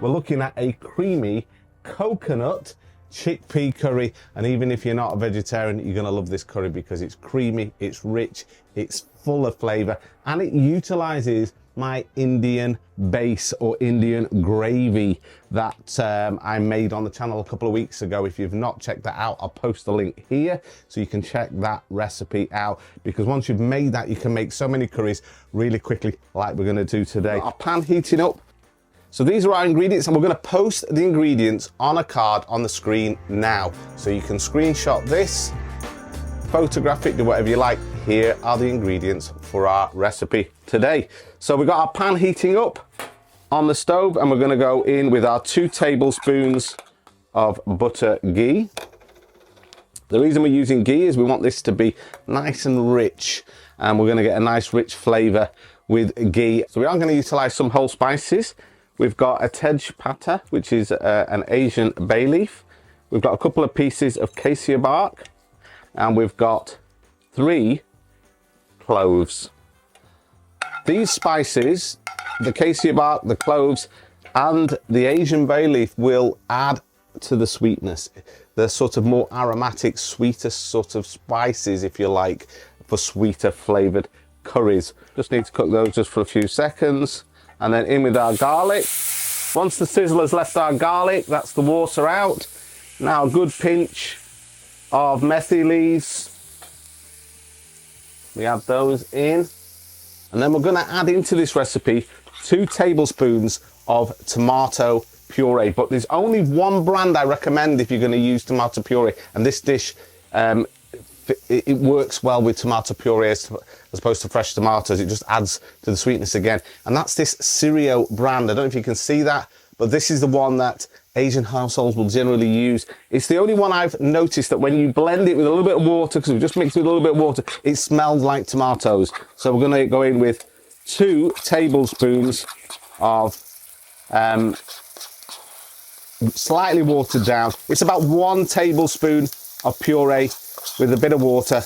We're looking at a creamy coconut chickpea curry, and even if you're not a vegetarian, you're going to love this curry because it's creamy, it's rich, it's full of flavor, and it utilizes my Indian base or Indian gravy that I made on the channel a couple of weeks ago. If you've not checked that out, I'll post the link here so you can check that recipe out, because once you've made that, you can make so many curries really quickly like we're going to do today. Our pan heating up. So these are our ingredients, and we're going to post the ingredients on a card on the screen now. So you can screenshot this, photograph it, do whatever you like. Here are the ingredients for our recipe today. So we've got our pan heating up on the stove, and we're going to go in with our 2 tablespoons of butter ghee. The reason we're using ghee is we want this to be nice and rich, and we're going to get a nice rich flavor with ghee. So we are going to utilize some whole spices. We've got a 𝒕𝗢𝗢𝒅, which is an Asian bay leaf. We've got a couple of pieces of cassia bark, and we've got 3 cloves. These spices, the cassia bark, the cloves, and the Asian bay leaf will add to the sweetness. They're sort of more aromatic, sweeter sort of spices, if you like, for sweeter flavored curries. Just need to cook those just for a few seconds. And then in with our garlic. Once the sizzler's left our garlic, that's the water out. Now a good pinch of methi leaves. We add those in. And then we're going to add into this recipe 2 tablespoons of tomato puree. But there's only one brand I recommend if you're going to use tomato puree. And this dish, it works well with tomato puree as opposed to fresh tomatoes. It just adds to the sweetness again. And that's this Cereal brand. I don't know if you can see that, but this is the one that Asian households will generally use. It's the only one I've noticed that when you blend it with a little bit of water, because we've just mixed it with a little bit of water, it smells like tomatoes. So we're going to go in with 2 tablespoons of slightly watered down. It's about 1 tablespoon of puree with a bit of water.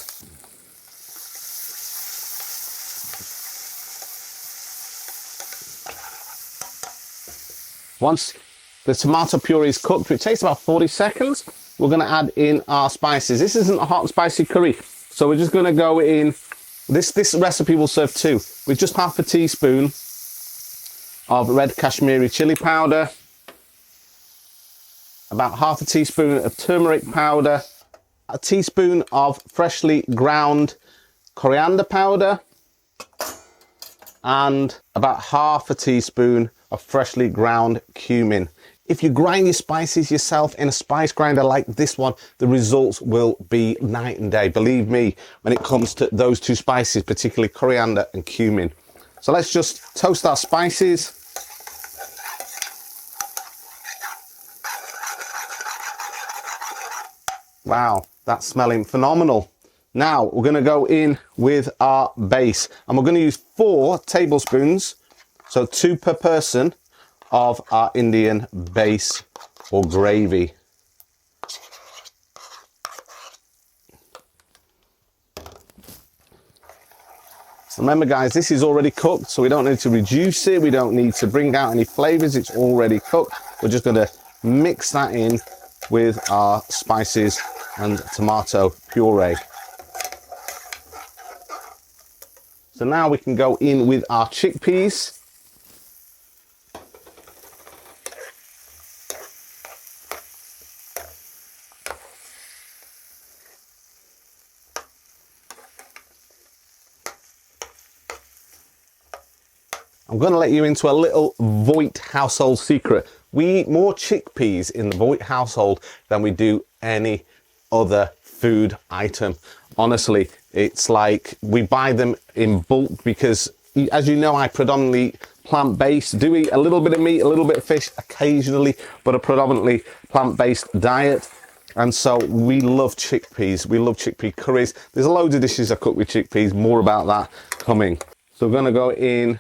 Once the tomato puree is cooked, which takes about 40 seconds, we're going to add in our spices. This isn't a hot and spicy curry, so we're just going to go in. This recipe will serve 2 with just half a teaspoon of red Kashmiri chili powder, about half a teaspoon of turmeric powder, a teaspoon of freshly ground coriander powder, and about half a teaspoon of freshly ground cumin. If you grind your spices yourself in a spice grinder like this one, the results will be night and day. Believe me, when it comes to those 2 spices, particularly coriander and cumin. So let's just toast our spices. Wow, that's smelling phenomenal. Now we're going to go in with our base, and we're going to use 4 tablespoons, so 2 per person, of our Indian base or gravy. So remember guys, this is already cooked, so we don't need to reduce it, we don't need to bring out any flavors, it's already cooked. We're just going to mix that in with our spices and tomato puree. So now we can go in with our chickpeas. I'm going to let you into a little Voigt household secret. We eat more chickpeas in the Voigt household than we do any other food item. Honestly, it's like we buy them in bulk because, as you know, I predominantly eat plant-based. Do eat a little bit of meat, a little bit of fish occasionally, but a predominantly plant-based diet. And so we love chickpeas. We love chickpea curries. There's loads of dishes I cook with chickpeas. More about that coming. So we're going to go in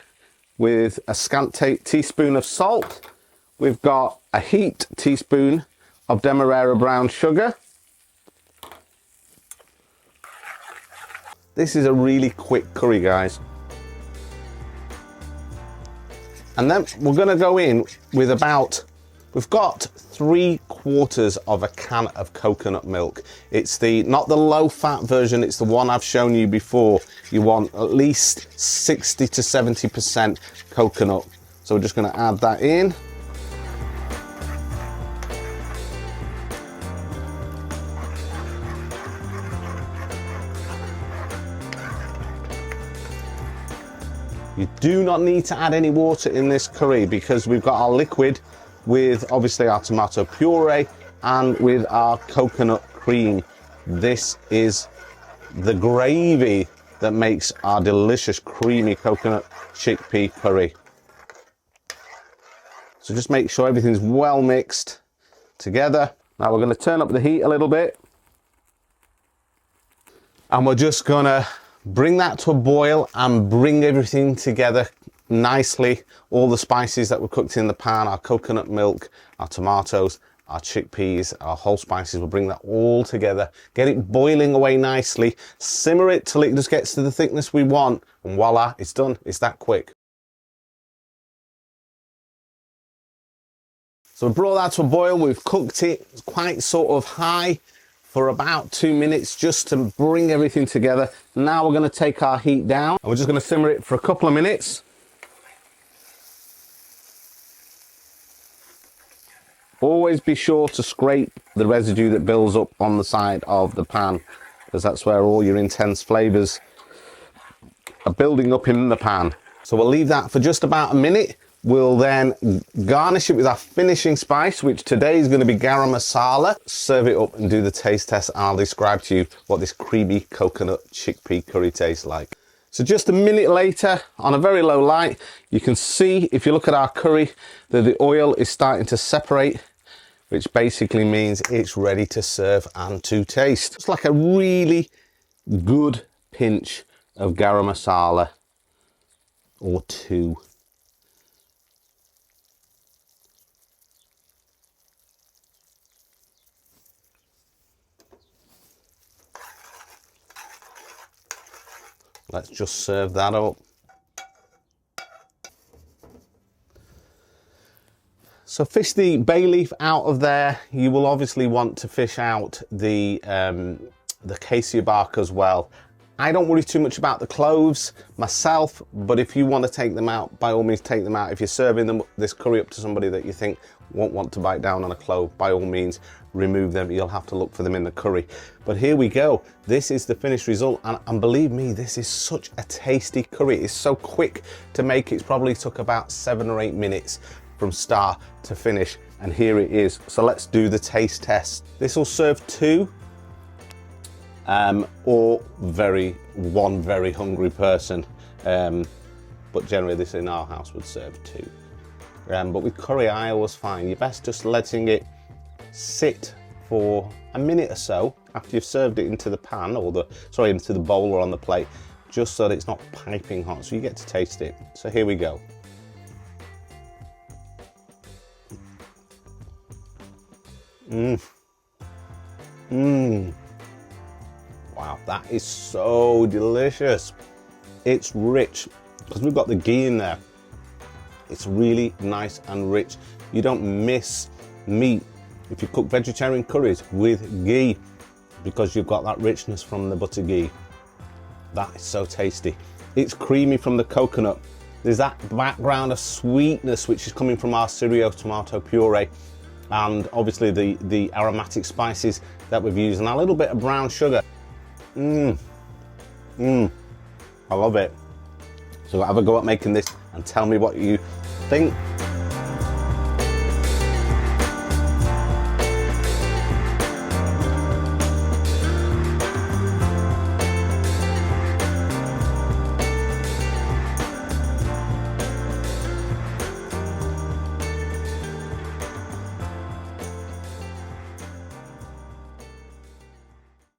with a scant teaspoon of salt. We've got a heaped teaspoon of demerara brown sugar. This is a really quick curry, guys. And then we're going to go in with about, we've got 3/4 of a can of coconut milk. It's the, not the low fat version, it's the one I've shown you before. You want at least 60 to 70% coconut. So we're just going to add that in. You do not need to add any water in this curry because we've got our liquid with obviously our tomato puree and with our coconut cream. This is the gravy that makes our delicious creamy coconut chickpea curry. So just make sure everything's well mixed together. Now we're going to turn up the heat a little bit. And we're just going to bring that to a boil and bring everything together nicely. All the spices that were cooked in the pan, our coconut milk, our tomatoes, our chickpeas, our whole spices, we'll bring that all together, get it boiling away nicely, simmer it till it just gets to the thickness we want, and voila, it's done. It's that quick. So we brought that to a boil, we've cooked it quite sort of high for about 2 minutes just to bring everything together. Now we're going to take our heat down and we're just going to simmer it for a couple of minutes. Always be sure to scrape the residue that builds up on the side of the pan, because that's where all your intense flavors are building up in the pan. So we'll leave that for just about a minute. We'll then garnish it with our finishing spice, which today is going to be garam masala. Serve it up and do the taste test, and I'll describe to you what this creamy coconut chickpea curry tastes like. So just a minute later, on a very low light, you can see, if you look at our curry, that the oil is starting to separate, which basically means it's ready to serve and to taste. It's like a really good pinch of garam masala or two. Let's just serve that up. So fish the bay leaf out of there. You will obviously want to fish out the cassia bark as well. I don't worry too much about the cloves myself, but if you want to take them out, by all means take them out. If you're serving this curry up to somebody that you think won't want to bite down on a clove, by all means remove them. You'll have to look for them in the curry. But here we go. This is the finished result, and believe me, this is such a tasty curry. It's so quick to make. It's probably took about 7 or 8 minutes from start to finish, and here it is. So let's do the taste test. This will serve 2 or one very hungry person, but generally this in our house would serve 2. But with curry I always find you're best just letting it sit for a minute or so after you've served it into the pan, or into the bowl or on the plate, just so that it's not piping hot, so you get to taste it. So here we go. Wow, that is so delicious. It's rich because we've got the ghee in there. It's really nice and rich. You don't miss meat if you cook vegetarian curries with ghee, because you've got that richness from the butter ghee. That is so tasty. It's creamy from the coconut. There's that background of sweetness which is coming from our cereal tomato puree, and obviously the aromatic spices that we've used, and a little bit of brown sugar. I love it. So have a go at making this and tell me what you think.